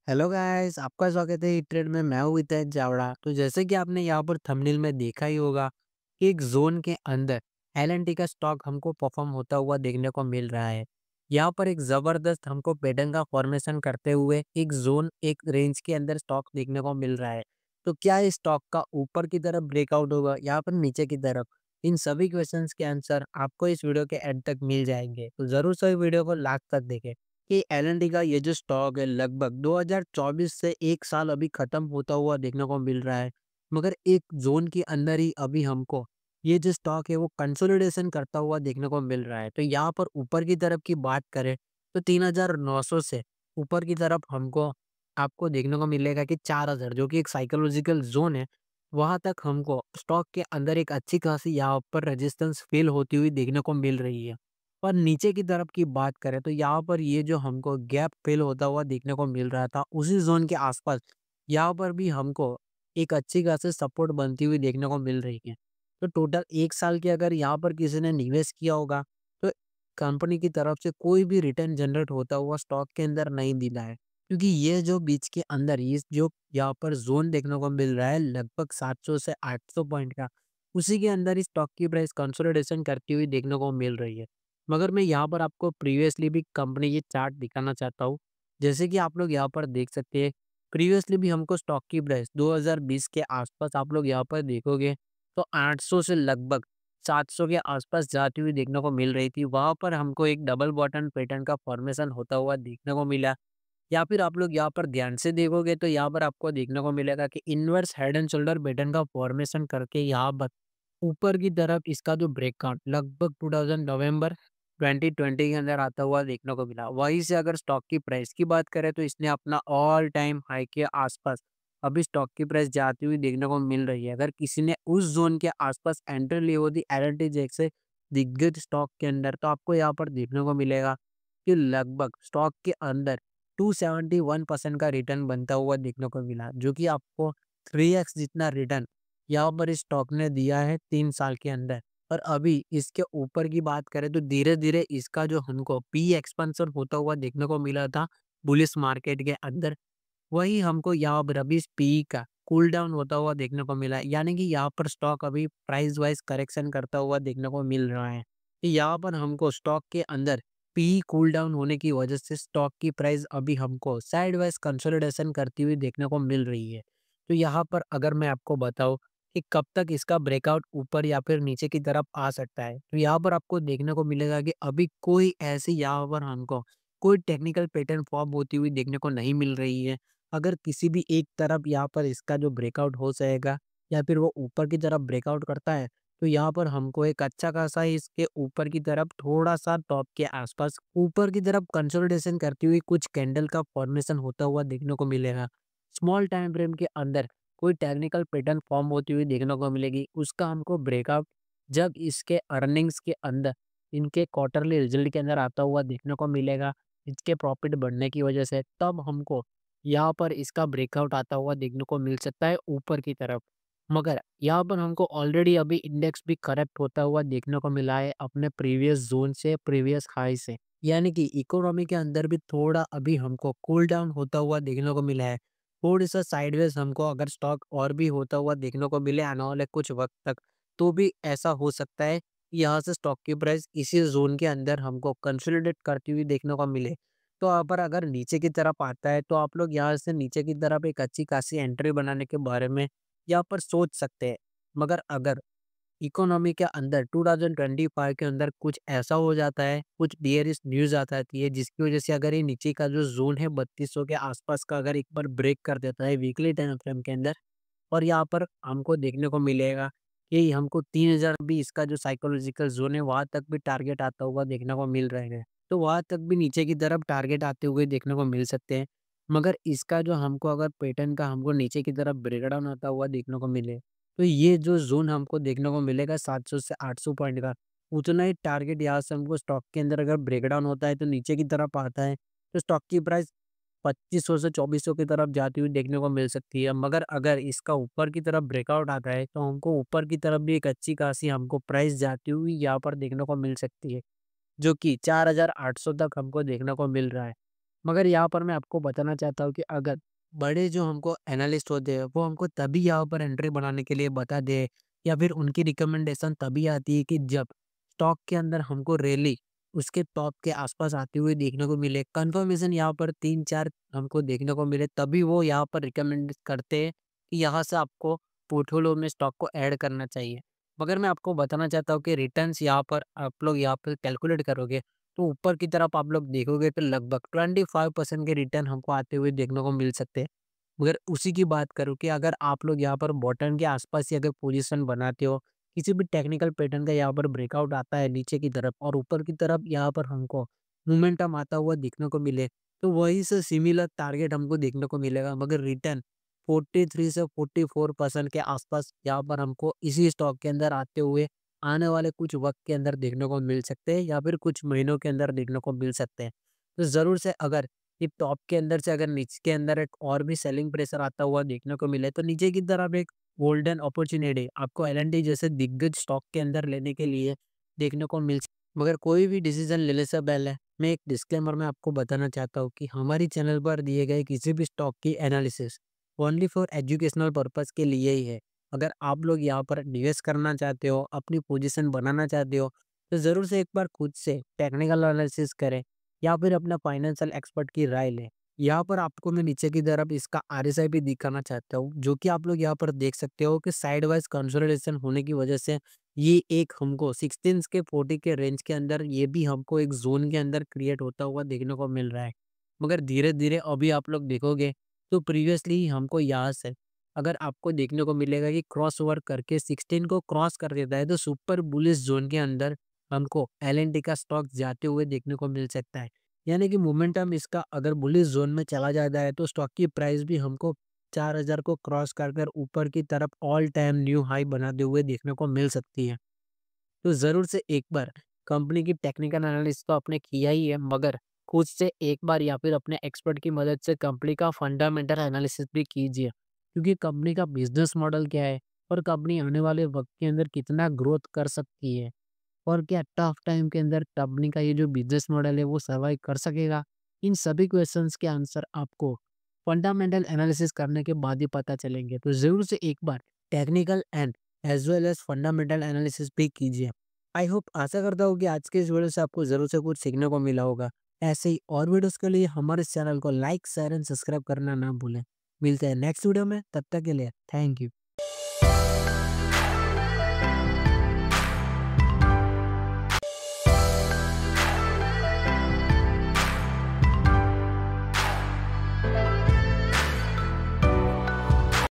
Hello guys, आपका स्वागत है ट्रेड में। मैं हूँ हितेश चावड़ा। तो जैसे कि आपने यहाँ पर थंबनेल में देखा ही होगा कि एक जोन के अंदर एल&टी का स्टॉक हमको परफॉर्म होता हुआ देखने को मिल रहा है। यहाँ पर एक जबरदस्त हमको पैटर्न का फॉर्मेशन करते हुए एक जोन एक रेंज के अंदर स्टॉक देखने को मिल रहा है। तो क्या इस स्टॉक का ऊपर की तरफ ब्रेकआउट होगा, यहाँ पर नीचे की तरफ? इन सभी क्वेश्चंस के आंसर आपको इस वीडियो के एंड तक मिल जाएंगे, तो जरूर से वीडियो को लास्ट तक देखें। कि एल&टी का ये जो स्टॉक है लगभग 2024 से 1 साल अभी खत्म होता हुआ देखने को मिल रहा है। मगर एक ज़ोन के अंदर ही अभी हमको ये जो स्टॉक है वो कंसोलिडेशन करता हुआ देखने को मिल रहा है। तो यहाँ पर ऊपर की तरफ की बात करें तो 3,900 से ऊपर की तरफ हमको आपको देखने को मिलेगा कि 4,000 जो कि एक साइकोलॉजिकल ज़ोन है, वहाँ तक हमको स्टॉक के अंदर एक अच्छी खासी यहाँ पर रेजिस्टेंस फ़ील होती हुई देखने को मिल रही है। और नीचे की तरफ की बात करें तो यहाँ पर ये जो हमको गैप फिल होता हुआ देखने को मिल रहा था उसी जोन के आसपास यहाँ पर भी हमको एक अच्छी खासी सपोर्ट बनती हुई देखने को मिल रही है। तो टोटल 1 साल के अगर यहाँ पर किसी ने निवेश किया होगा तो कंपनी की तरफ से कोई भी रिटर्न जनरेट होता हुआ स्टॉक के अंदर नहीं दिला है, क्योंकि ये जो बीच के अंदर ये जो यहाँ पर जोन देखने को मिल रहा है लगभग 700 से 800 पॉइंट का, उसी के अंदर इस स्टॉक की प्राइस कंसोलिडेशन करती हुई देखने को मिल रही है। मगर मैं यहाँ पर आपको प्रीवियसली भी कंपनी की चार्ट दिखाना चाहता हूँ। जैसे कि आप लोग यहाँ पर देख सकते हैं, प्रीवियसली भी हमको स्टॉक की प्राइस 2020 के आसपास आप लोग यहाँ पर देखोगे तो 800 से लगभग 700 के आसपास जाती हुई देखने को मिल रही थी। वहाँ पर हमको एक डबल बॉटम पैटर्न का फॉर्मेशन होता हुआ देखने को मिला। या फिर आप लोग यहाँ पर ध्यान से देखोगे तो यहाँ पर आपको देखने को मिलेगा कि inverse head and shoulder pattern का फॉर्मेशन करके यहाँ पर ऊपर की तरफ इसका जो ब्रेकआउट लगभग 2000 नवंबर 2020 के अंदर आता हुआ देखने को मिला। वहीं से अगर स्टॉक की प्राइस की बात करें तो इसने अपना ऑल टाइम हाई के आसपास अभी स्टॉक की प्राइस जाती हुई देखने को मिल रही है। अगर किसी ने उस जोन के आसपास एंट्री ली होती एल&टी जैसे दिग्गज स्टॉक के अंदर, तो आपको यहाँ पर देखने को मिलेगा कि लगभग स्टॉक के अंदर 271% का रिटर्न बनता हुआ देखने को मिला, जो कि आपको 3x जितना रिटर्न यहाँ पर इस स्टॉक ने दिया है 3 साल के अंदर। और अभी इसके ऊपर की बात करें तो धीरे-धीरे इसका जो हमको पी एक्सपेंशन होता हुआ देखने को मिला था बुलिश मार्केट के अंदर, वही हमको यहाँ पर अभी पी का कूल डाउन होता हुआ देखने को मिला है। यानी कि यहाँ पर स्टॉक अभी प्राइस वाइज़ करेक्शन करता हुआ देखने को मिल रहा है। तो यहाँ पर हमको स्टॉक के अंदर पी कूल डाउन होने की वजह से स्टॉक की प्राइस अभी हमको साइड वाइज़ कंसोलिडेशन करती हुई देखने को मिल रही है। तो यहाँ पर अगर मैं आपको बताऊँ कि कब तक इसका ब्रेकआउट ऊपर या फिर नीचे की तरफ आ सकता है, तो यहाँ पर आपको देखने को मिलेगा कि अभी कोई ऐसी यहाँ पर हमको कोई टेक्निकल पैटर्न फॉर्म होती हुई देखने को नहीं मिल रही है। अगर किसी भी एक तरफ यहाँ पर इसका जो ब्रेकआउट हो जाएगा या फिर वो ऊपर की तरफ ब्रेकआउट करता है, तो यहाँ पर हमको एक अच्छा खासा इसके ऊपर की तरफ थोड़ा-सा टॉप के आसपास ऊपर की तरफ कंसोलिडेशन करती हुई कुछ कैंडल का फॉर्मेशन होता हुआ देखने को मिलेगा। स्मॉल टाइम फ्रेम के अंदर कोई टेक्निकल पैटर्न फॉर्म होती हुई देखने को मिलेगी। उसका हमको ब्रेकआउट जब इसके अर्निंग्स के अंदर, इनके क्वार्टरली रिजल्ट के अंदर आता हुआ देखने को मिलेगा, इसके प्रॉफिट बढ़ने की वजह से, तब हमको यहाँ पर इसका ब्रेकआउट आता हुआ देखने को मिल सकता है ऊपर की तरफ। मगर यहाँ पर हमको ऑलरेडी अभी इंडेक्स भी करेक्ट होता हुआ देखने को मिला है अपने प्रीवियस ज़ोन से, प्रीवियस हाई से। यानी कि इकोनॉमी के अंदर भी थोड़ा अभी हमको कूल डाउन होता हुआ देखने को मिला है। थोड़ी-सा साइडवेज़ हमको अगर स्टॉक और भी होता हुआ देखने को मिले आने वाले कुछ वक़्त तक, तो भी ऐसा हो सकता है कि यहाँ से स्टॉक की प्राइस इसी ज़ोन के अंदर हमको कंसोलिडेट करती हुई देखने को मिले। तो यहाँ पर अगर नीचे की तरफ आता है, तो आप लोग यहाँ से नीचे की तरफ एक अच्छी खासी एंट्री बनाने के बारे में यहाँ पर सोच सकते हैं। मगर अगर इकोनॉमी के अंदर 2025 के अंदर कुछ ऐसा हो जाता है, कुछ बियरिश न्यूज़ आ जाती है जिसकी वज़ह से अगर ये नीचे का जो ज़ोन है 3200 के आसपास का अगर एक बार ब्रेक कर देता है वीकली टाइम फ्रेम के अंदर, और यहाँ पर हमको देखने को मिलेगा कि हमको 3000 भी इसका जो साइकोलॉजिकल ज़ोन है वहाँ तक भी टारगेट आता हुआ देखने को मिल रहे हैं। तो वहाँ तक भी नीचे की तरफ टारगेट आते हुए देखने को मिल सकते हैं। मगर इसका जो हमको अगर पैटर्न का हमको नीचे की तरफ ब्रेकडाउन आता हुआ देखने को मिले, तो ये जो ज़ोन हमको देखने को मिलेगा 700 से 800 पॉइंट का, उतना ही टारगेट यहाँ से हमको स्टॉक के अंदर अगर ब्रेकडाउन होता है तो नीचे की तरफ आता है, तो स्टॉक की प्राइस 2500 से 2400 की तरफ जाती हुई देखने को मिल सकती है। मगर अगर इसका ऊपर की तरफ ब्रेकआउट आता है, तो हमको ऊपर की तरफ भी एक अच्छी खासी हमको प्राइस जाती हुई यहाँ पर देखने को मिल सकती है, जो कि 4800 तक हमको देखने को मिल रहा है। मगर यहाँ पर मैं आपको बताना चाहता हूँ कि अगर बड़े जो हमको एनालिस्ट होते हैं, वो हमको तभी यहाँ पर एंट्री बनाने के लिए बता दे या फिर उनकी रिकमेंडेशन तभी आती है कि जब स्टॉक के अंदर हमको रैली उसके टॉप के आसपास आती हुई देखने को मिले, कंफर्मेशन यहाँ पर 3-4 हमको देखने को मिले, तभी वो यहाँ पर रिकमेंड करते हैं कि यहाँ से आपको पोर्टफोलियो में स्टॉक को ऐड करना चाहिए। मगर मैं आपको बताना चाहता हूँ कि रिटर्न्स यहाँ पर आप लोग यहाँ पर कैलकुलेट करोगे, तो ऊपर की तरफ आप लोग देखोगे तो लगभग 25% के रिटर्न हमको आते हुए देखने को मिल सकते हैं। मगर उसी की बात करूँ कि अगर आप लोग यहाँ पर बॉटम के आसपास ही अगर पोजीशन बनाते हो, किसी भी टेक्निकल पैटर्न का यहाँ पर ब्रेकआउट आता है नीचे की तरफ और ऊपर की तरफ यहाँ पर हमको मोमेंटम आता हुआ देखने को मिले, तो वहीं से सिमिलर टारगेट हमको देखने को मिलेगा। मगर रिटर्न 43 से 44% के आसपास यहाँ पर हमको इसी स्टॉक के अंदर आते हुए आने वाले कुछ वक़्त के अंदर देखने को मिल सकते हैं या फिर कुछ महीनों के अंदर देखने को मिल सकते हैं। तो ज़रूर से अगर ये टॉप के अंदर से अगर नीचे के अंदर एक और भी सेलिंग प्रेशर आता हुआ देखने को मिले, तो नीचे की तरफ एक गोल्डन अपॉर्च्युनिटी आपको एल&टी जैसे दिग्गज स्टॉक के अंदर लेने के लिए देखने को मिल सक मगर कोई भी डिसीज़न लेने से पहले मैं एक डिस्क्लेमर में आपको बताना चाहता हूँ कि हमारी चैनल पर दिए गए किसी भी स्टॉक की analysis only for educational purpose के लिए ही है। अगर आप लोग यहाँ पर निवेश करना चाहते हो, अपनी पोजीशन बनाना चाहते हो, तो ज़रूर से एक बार खुद से टेक्निकल एनालिसिस करें या फिर अपना फाइनेंशियल एक्सपर्ट की राय लें। यहाँ पर आपको मैं नीचे की तरफ इसका आरएसआई भी दिखाना चाहता हूँ, जो कि आप लोग यहाँ पर देख सकते हो कि साइड वाइज कंसोलिडेशन होने की वजह से ये एक हमको 16 के 40 के रेंज के अंदर ये भी हमको एक ज़ोन के अंदर क्रिएट होता हुआ देखने को मिल रहा है। मगर धीरे-धीरे अभी आप लोग देखोगे तो प्रीवियसली हमको यहाँ से अगर आपको देखने को मिलेगा कि क्रॉस ओवर करके 16 को क्रॉस कर देता है, तो सुपर बुलिश ज़ोन के अंदर हमको एल&टी का स्टॉक जाते हुए देखने को मिल सकता है। यानी कि मोमेंटम इसका अगर बुलिश ज़ोन में चला जाता है, तो स्टॉक की प्राइस भी हमको 4000 को क्रॉस कर कर ऊपर की तरफ ऑल टाइम न्यू हाई बनाते हुए देखने को मिल सकती है। तो ज़रूर से एक बार कंपनी की टेक्निकल एनालिसिस तो आपने किया ही है, मगर खुद से एक बार या फिर अपने एक्सपर्ट की मदद से कंपनी का फंडामेंटल एनालिसिस भी कीजिए। क्योंकि कंपनी का बिजनेस मॉडल क्या है और कंपनी आने वाले वक्त के अंदर कितना ग्रोथ कर सकती है और क्या टफ टाइम के अंदर कंपनी का ये जो बिजनेस मॉडल है वो सर्वाइव कर सकेगा। इन सभी क्वेश्चंस के आंसर आपको फंडामेंटल एनालिसिस करने के बाद ही पता चलेंगे। तो ज़रूर से एक बार technical and as well as fundamental analysis भी कीजिए। आई होप आशा करता हूँ कि आज के इस वीडियो से आपको ज़रूर से कुछ सीखने को मिला होगा। ऐसे ही और वीडियोस के लिए हमारे इस चैनल को लाइक शेयर एंड सब्सक्राइब करना ना भूलें। मिलते हैं नेक्स्ट वीडियो में, तब तक के लिए थैंक यू।